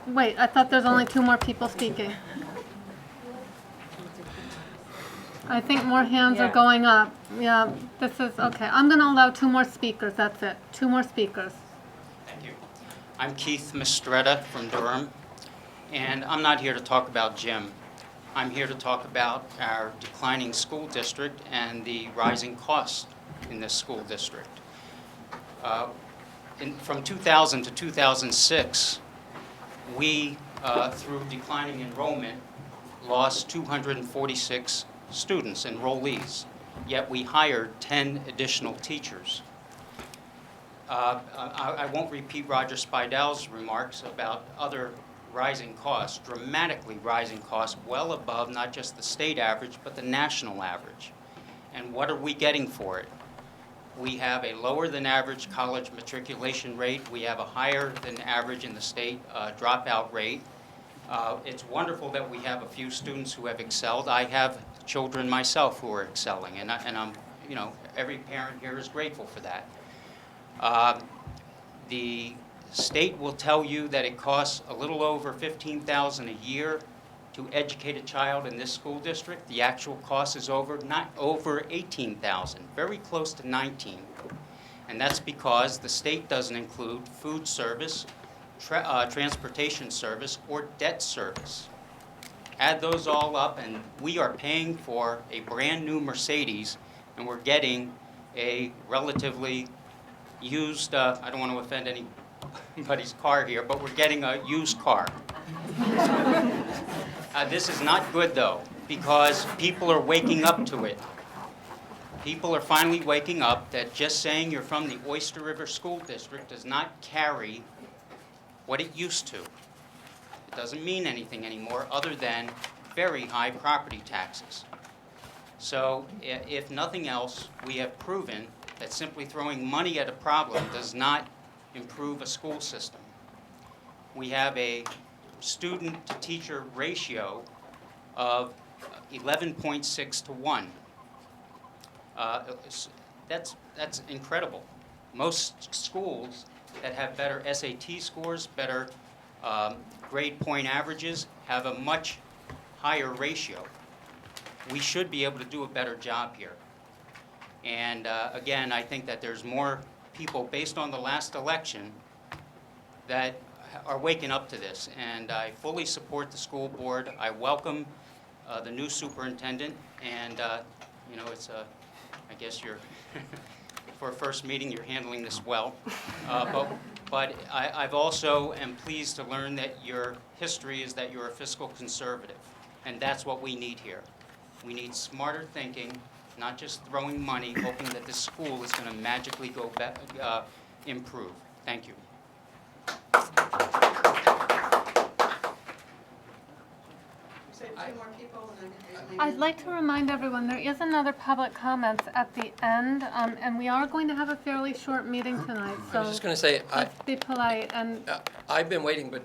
Wait, I thought there's only 2 more people speaking. I think more hands are going up. Yeah, this is, okay. I'm going to allow 2 more speakers, that's it. 2 more speakers. Thank you. I'm Keith Mistretta from Durham, and I'm not here to talk about Jim. I'm here to talk about our declining school district and the rising costs in this school district. From 2000 to 2006, we, through declining enrollment, lost 246 students, enrollees, yet we hired 10 additional teachers. I won't repeat Roger Spidell's remarks about other rising costs, dramatically rising costs, well above not just the state average, but the national average. And what are we getting for it? We have a lower than average college matriculation rate. We have a higher than average in the state dropout rate. It's wonderful that we have a few students who have excelled. I have children myself who are excelling, and I'm, you know, every parent here is grateful for that. The state will tell you that it costs a little over $15,000 a year to educate a child in this school district. The actual cost is not over $18,000, very close to $19,000. And that's because the state doesn't include food service, transportation service, or debt service. Add those all up, and we are paying for a brand new Mercedes, and we're getting a relatively used, I don't want to offend anybody's car here, but we're getting a used car. This is not good, though, because people are waking up to it. People are finally waking up that just saying you're from the Oyster River School District does not carry what it used to. It doesn't mean anything anymore other than very high property taxes. So if nothing else, we have proven that simply throwing money at a problem does not improve a school system. We have a student-to-teacher ratio of 11.6 to 1. That's incredible. Most schools that have better SAT scores, better grade point averages, have a much higher ratio. We should be able to do a better job here. And again, I think that there's more people, based on the last election, that are waking up to this. And I fully support the school board. I welcome the new superintendent. And, you know, it's I guess you're, for a first meeting, you're handling this well. But I've also am pleased to learn that your history is that you're a fiscal conservative. And that's what we need here. We need smarter thinking, not just throwing money, hoping that this school is going to magically go improve. Thank you. I'd like to remind everyone there is another public comment at the end, and we are going to have a fairly short meeting tonight. So I was just going to say, let's be polite. And I've been waiting, but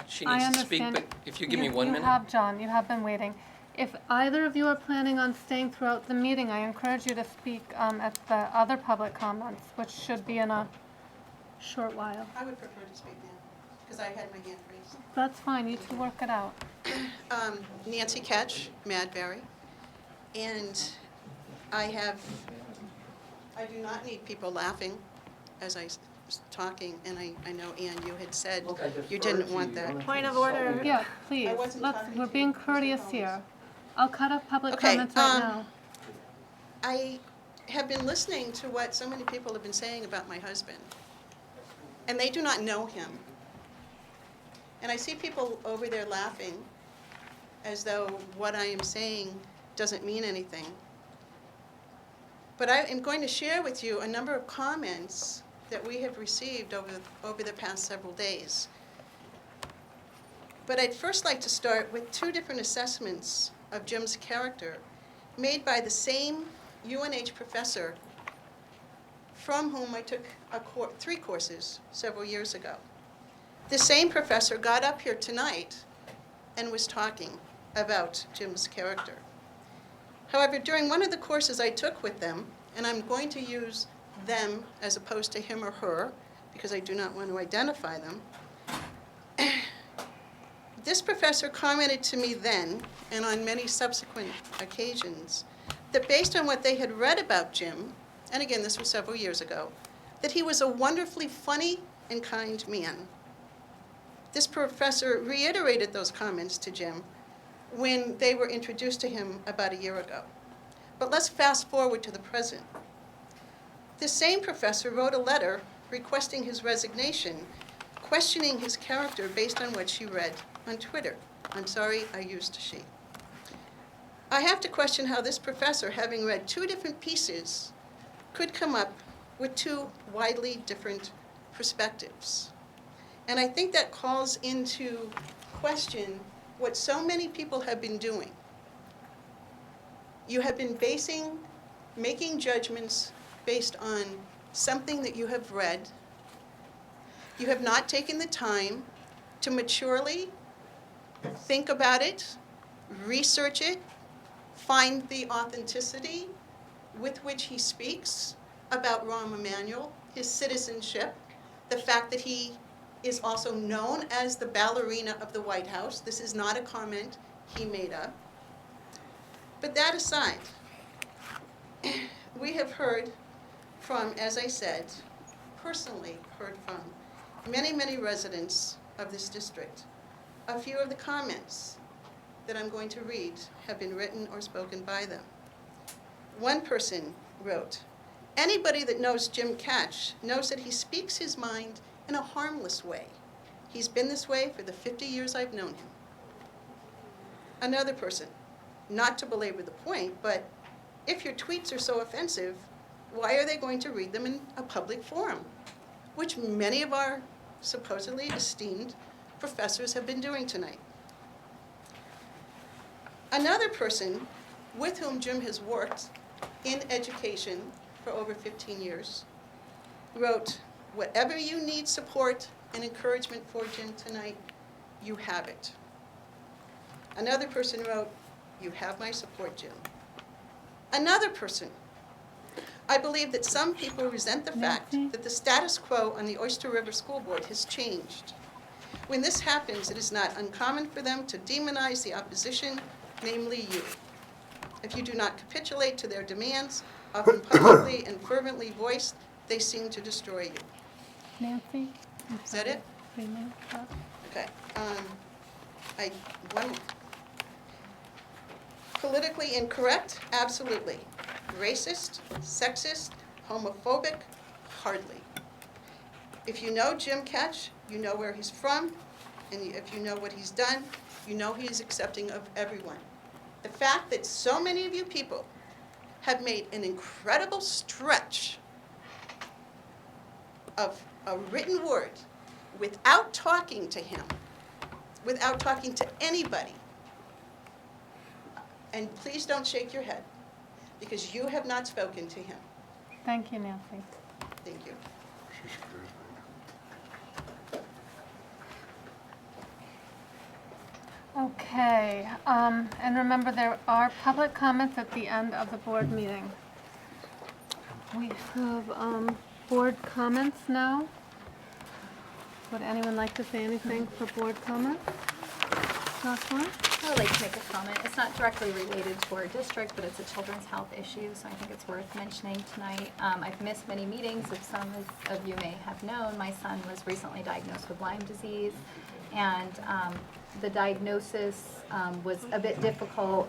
she needs to speak. But if you give me 1 minute. You have, John. You have been waiting. If either of you are planning on staying throughout the meeting, I encourage you to speak at the other public comments, which should be in a short while. I would prefer to speak now, because I had my hand raised. That's fine. You two work it out. Nancy Kach, Madbury, and I do not need people laughing as I was talking, and I know, Ann, you had said you didn't want that. Point of order. Yeah, please. We're being courteous here. I'll cut off public comments right now. I have been listening to what so many people have been saying about my husband, and they do not know him. And I see people over there laughing as though what I am saying doesn't mean anything. But I am going to share with you a number of comments that we have received over the past several days. But I'd first like to start with 2 different assessments of Jim's character made by the same UNH professor from whom I took 3 courses several years ago. The same professor got up here tonight and was talking about Jim's character. However, during one of the courses I took with them, and I'm going to use them as opposed to him or her, because I do not want to identify them, professor commented to me then, and on many subsequent occasions, that based on what they had read about Jim, and again, this was several years ago, that he was a wonderfully funny and kind man. This professor reiterated those comments to Jim when they were introduced to him about a year ago. But let's fast forward to the present. This same professor wrote a letter requesting his resignation, questioning his character based on what she read on Twitter. I'm sorry, I used she. I have to question how this professor, having read 2 different pieces, could come up with 2 widely different perspectives. And I think that calls into question what so many people have been doing. You have been making judgments based on something that you have read. You have not taken the time to maturely think about it, research it, find the authenticity with which he speaks about Rahm Emanuel, his citizenship, the fact that he is also known as the ballerina of the White House. This is not a comment he made up. But that aside, we have heard from, as I said, personally heard from many, many residents of this district. A few of the comments that I'm going to read have been written or spoken by them. One person wrote, "Anybody that knows Jim Kach knows that he speaks his mind in a harmless way. He's been this way for the 50 years I've known him." Another person, not to belabor the point, but if your tweets are so offensive, why are they going to read them in a public forum? Which many of our supposedly esteemed professors have been doing tonight. Another person with whom Jim has worked in education for over 15 years wrote, "Whatever you need support and encouragement for, Jim, tonight, you have it." Another person wrote, "You have my support, Jim." Another person, "I believe that some people resent the fact that the status quo on the Oyster River School Board has changed. When this happens, it is not uncommon for them to demonize the opposition, namely you. If you do not capitulate to their demands, often publicly and fervently voiced, they seem to destroy you." Nancy? Is that it? Okay. One more. Politically incorrect? Absolutely. Racist? Sexist? Homophobic? Hardly. If you know Jim Kach, you know where he's from, and if you know what he's done, you know he's accepting of everyone. The fact that so many of you people have made an incredible stretch of a written word without talking to him, without talking to anybody, and please don't shake your head, because you have not spoken to him. Thank you, Nancy. Thank you. Okay, and remember, there are public comments at the end of the board meeting. We have board comments now. Would anyone like to say anything for board comments? Jocelyn? I would like to make a comment. It's not directly related to our district, but it's a children's health issue, so I think it's worth mentioning tonight. I've missed many meetings. If some of you may have known, my son was recently diagnosed with Lyme disease, and the diagnosis was a bit difficult.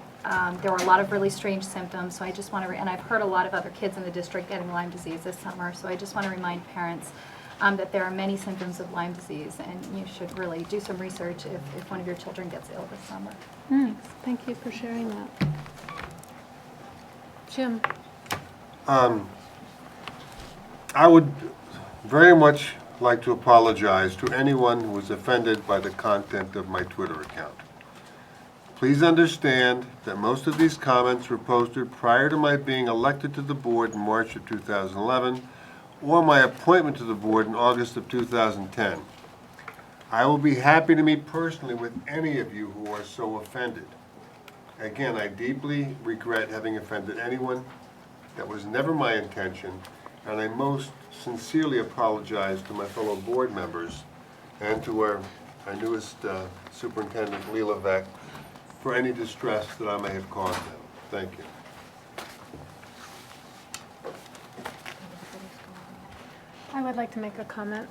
There were a lot of really strange symptoms, so I just want to, and I've heard a lot of other kids in the district getting Lyme disease this summer, so I just want to remind parents that there are many symptoms of Lyme disease, and you should really do some research if one of your children gets ill this summer. Thank you for sharing that. Jim? I would very much like to apologize to anyone who was offended by the content of my Twitter account. Please understand that most of these comments were posted prior to my being elected to the board in March of 2011 or my appointment to the board in August of 2010. I will be happy to meet personally with any of you who are so offended. Again, I deeply regret having offended anyone. That was never my intention, and I most sincerely apologize to my fellow board members and to our our newest superintendent, Leela Vec, for any distress that I may have caused them. Thank you. I would like to make a comment.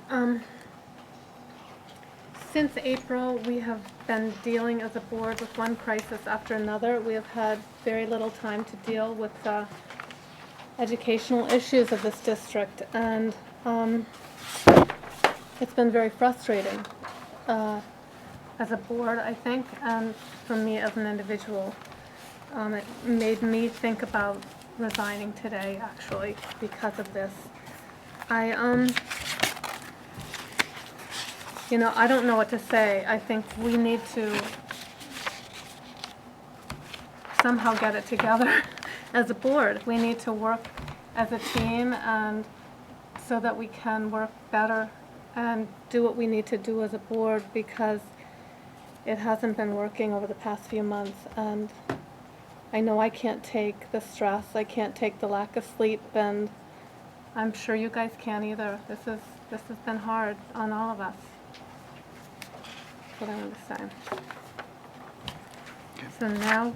Since April, we have been dealing as a board with one crisis after another. We have had very little time to deal with the educational issues of this district, and it's been very frustrating as a board, I think, and for me as an individual. It made me think about resigning today, actually, because of this. I don't know what to say. I think we need to somehow get it together as a board. We need to work as a team, and so that we can work better and do what we need to do as a board, because it hasn't been working over the past few months, and I know I can't take the stress, I can't take the lack of sleep, and I'm sure you guys can't either. This has been hard on all of us. That's what I want to say. So now